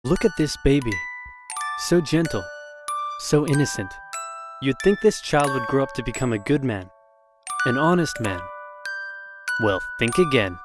Look at this baby. So gentle, so innocent. You'd think this child would grow up to become a good man, an honest man. Well, think again.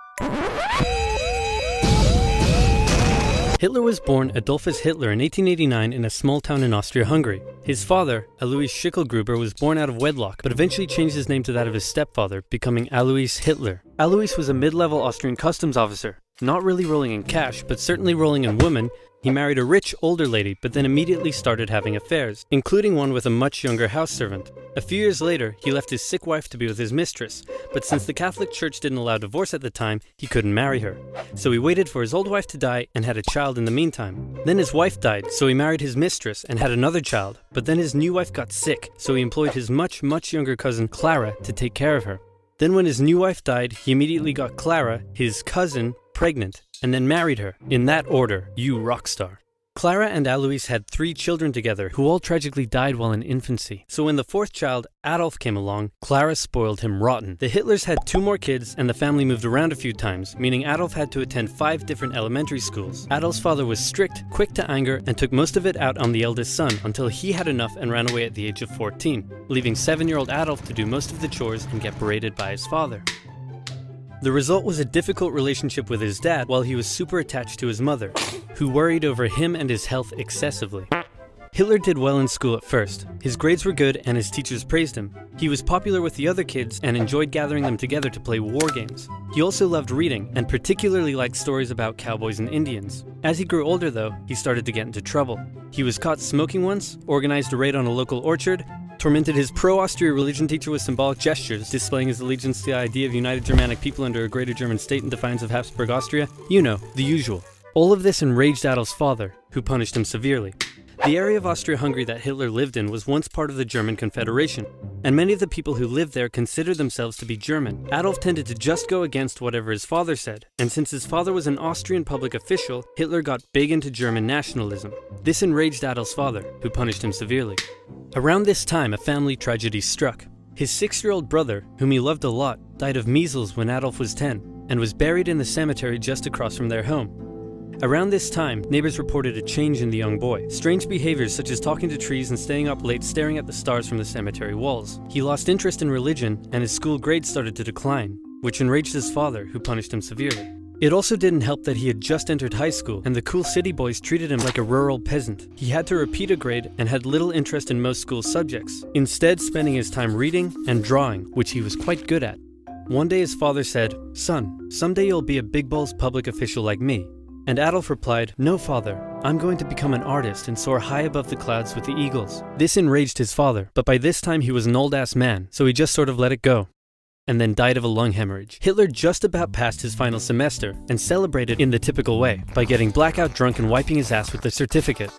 Hitler was born Adolphus Hitler in 1889 in a small town in Austria-Hungary. His father, Alois Schicklgruber, was born out of wedlock, but eventually changed his name to that of his stepfather, becoming Alois Hitler. Alois was a mid-level Austrian customs officer, not really rolling in cash, but certainly rolling in women. He married a rich, older lady, but then immediately started having affairs, including one with a much younger house servant. A few years later, he left his sick wife to be with his mistress, but since the Catholic Church didn't allow divorce at the time, he couldn't marry her. So he waited for his old wife to die and had a child in the meantime. Then his wife died, so he married his mistress and had another child, but then his new wife got sick, so he employed his much younger cousin Clara to take care of her. Then when his new wife died, he immediately got Clara, his cousin, pregnant, and then married her. In that order, you rock star. Clara and Alois had 3 children together, who all tragically died while in infancy. So when the 4th child, Adolf, came along, Clara spoiled him rotten. The Hitlers had 2 more kids, and the family moved around a few times, meaning Adolf had to attend 5 different elementary schools. Adolf's father was strict, quick to anger, and took most of it out on the eldest son until he had enough and ran away at the age of 14, leaving 7-year-old Adolf to do most of the chores and get berated by his father. The result was a difficult relationship with his dad while he was super attached to his mother, who worried over him and his health excessively. Hitler did well in school at first. His grades were good and his teachers praised him. He was popular with the other kids and enjoyed gathering them together to play war games. He also loved reading and particularly liked stories about cowboys and Indians. As he grew older though, he started to get into trouble. He was caught smoking once, organized a raid on a local orchard, tormented his pro-Austria religion teacher with symbolic gestures, displaying his allegiance to the idea of united Germanic people under a greater German state in defiance of Habsburg Austria. You know, the usual. All of this enraged Adolf's father, who punished him severely. The area of Austria-Hungary that Hitler lived in was once part of the German Confederation, and many of the people who lived there considered themselves to be German. Adolf tended to just go against whatever his father said, and since his father was an Austrian public official, Hitler got big into German nationalism. This enraged Adolf's father, who punished him severely. Around this time, a family tragedy struck. His 6-year-old brother, whom he loved a lot, died of measles when Adolf was 10, and was buried in the cemetery just across from their home. Around this time, neighbors reported a change in the young boy. Strange behaviors such as talking to trees and staying up late staring at the stars from the cemetery walls. He lost interest in religion, and his school grades started to decline, which enraged his father, who punished him severely. It also didn't help that he had just entered high school, and the cool city boys treated him like a rural peasant. He had to repeat a grade and had little interest in most school subjects, instead spending his time reading and drawing, which he was quite good at. One day his father said, "Son, someday you'll be a big balls public official like me." And Adolf replied, "No, father, I'm going to become an artist and soar high above the clouds with the eagles." This enraged his father, but by this time he was an old-ass man, so he just sort of let it go, and then died of a lung hemorrhage. Hitler just about passed his final semester and celebrated in the typical way, by getting blackout drunk and wiping his ass with the certificate.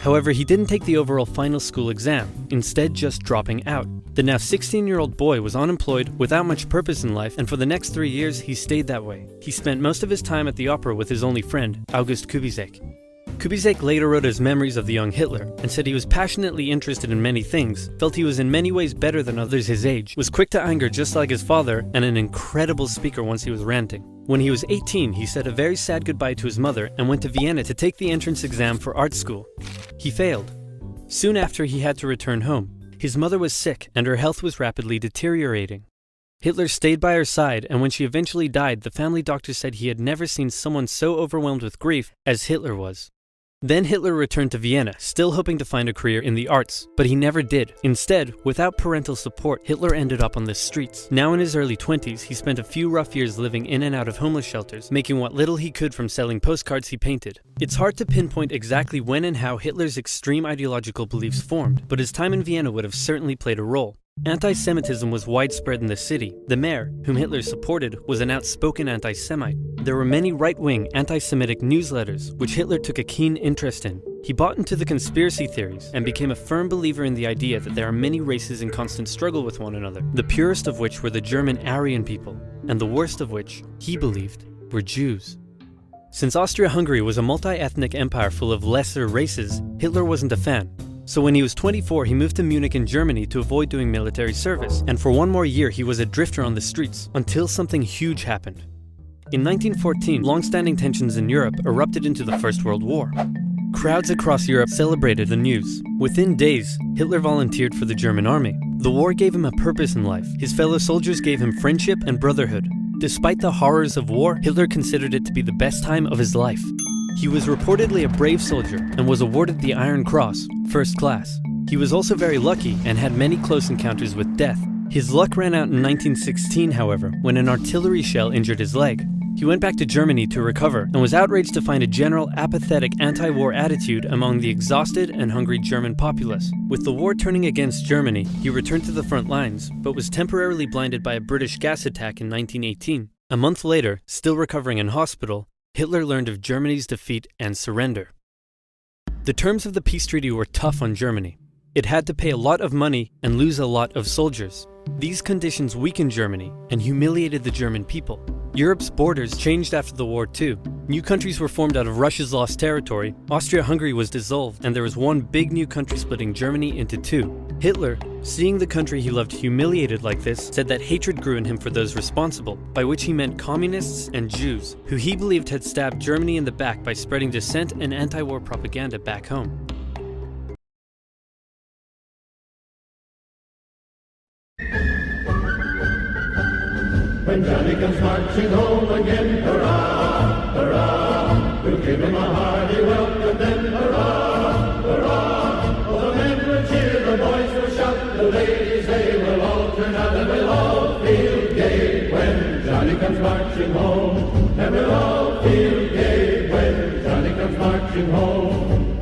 However, he didn't take the overall final school exam, instead just dropping out. The now 16-year-old boy was unemployed, without much purpose in life, and for the next 3 years he stayed that way. He spent most of his time at the opera with his only friend, August Kubizek. Kubizek later wrote his memories of the young Hitler, and said he was passionately interested in many things, felt he was in many ways better than others his age, was quick to anger just like his father, and an incredible speaker once he was ranting. When he was 18, he said a very sad goodbye to his mother and went to Vienna to take the entrance exam for art school. He failed. Soon after, he had to return home. His mother was sick, and her health was rapidly deteriorating. Hitler stayed by her side, and when she eventually died, the family doctor said he had never seen someone so overwhelmed with grief as Hitler was. Then Hitler returned to Vienna, still hoping to find a career in the arts, but he never did. Instead, without parental support, Hitler ended up on the streets. Now in his early 20s, he spent a few rough years living in and out of homeless shelters, making what little he could from selling postcards he painted. It's hard to pinpoint exactly when and how Hitler's extreme ideological beliefs formed, but his time in Vienna would have certainly played a role. Anti-Semitism was widespread in the city. The mayor, whom Hitler supported, was an outspoken anti-Semite. There were many right-wing anti-Semitic newsletters, which Hitler took a keen interest in. He bought into the conspiracy theories and became a firm believer in the idea that there are many races in constant struggle with one another, the purest of which were the German Aryan people, and the worst of which, he believed, were Jews. Since Austria-Hungary was a multi-ethnic empire full of lesser races, Hitler wasn't a fan. So when he was 24, he moved to Munich in Germany to avoid doing military service, and for 1 more year he was a drifter on the streets, until something huge happened. In 1914, long-standing tensions in Europe erupted into the First World War. Crowds across Europe celebrated the news. Within days, Hitler volunteered for the German army. The war gave him a purpose in life. His fellow soldiers gave him friendship and brotherhood. Despite the horrors of war, Hitler considered it to be the best time of his life. He was reportedly a brave soldier and was awarded the Iron Cross, first class. He was also very lucky and had many close encounters with death. His luck ran out in 1916, however, when an artillery shell injured his leg. He went back to Germany to recover and was outraged to find a general apathetic anti-war attitude among the exhausted and hungry German populace. With the war turning against Germany, he returned to the front lines, but was temporarily blinded by a British gas attack in 1918. A month later, still recovering in hospital, Hitler learned of Germany's defeat and surrender. The terms of the peace treaty were tough on Germany. It had to pay a lot of money and lose a lot of soldiers. These conditions weakened Germany and humiliated the German people. Europe's borders changed after the war too. New countries were formed out of Russia's lost territory, Austria-Hungary was dissolved, and there was one big new country splitting Germany into two. Hitler, seeing the country he loved humiliated like this, said that hatred grew in him for those responsible, by which he meant communists and Jews, who he believed had stabbed Germany in the back by spreading dissent and anti-war propaganda back home. When Johnny comes marching home again, hurrah, hurrah, we'll give him a hearty welcome then, hurrah, hurrah. Oh, the men will cheer, the boys will shout, the ladies they will all turn out, and we'll all feel gay when Johnny comes marching home. And we'll all feel gay when Johnny comes marching home.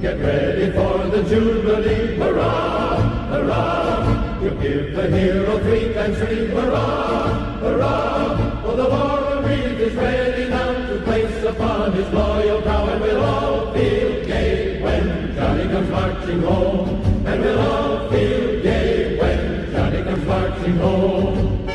Get ready for the Jubilee, hurrah, hurrah. We'll give the hero 3 times 3, hurrah, hurrah. For the war of Greed is ready now to place upon his loyal brow, and we'll all feel gay when Johnny comes marching home. And we'll all feel gay when Johnny comes marching home.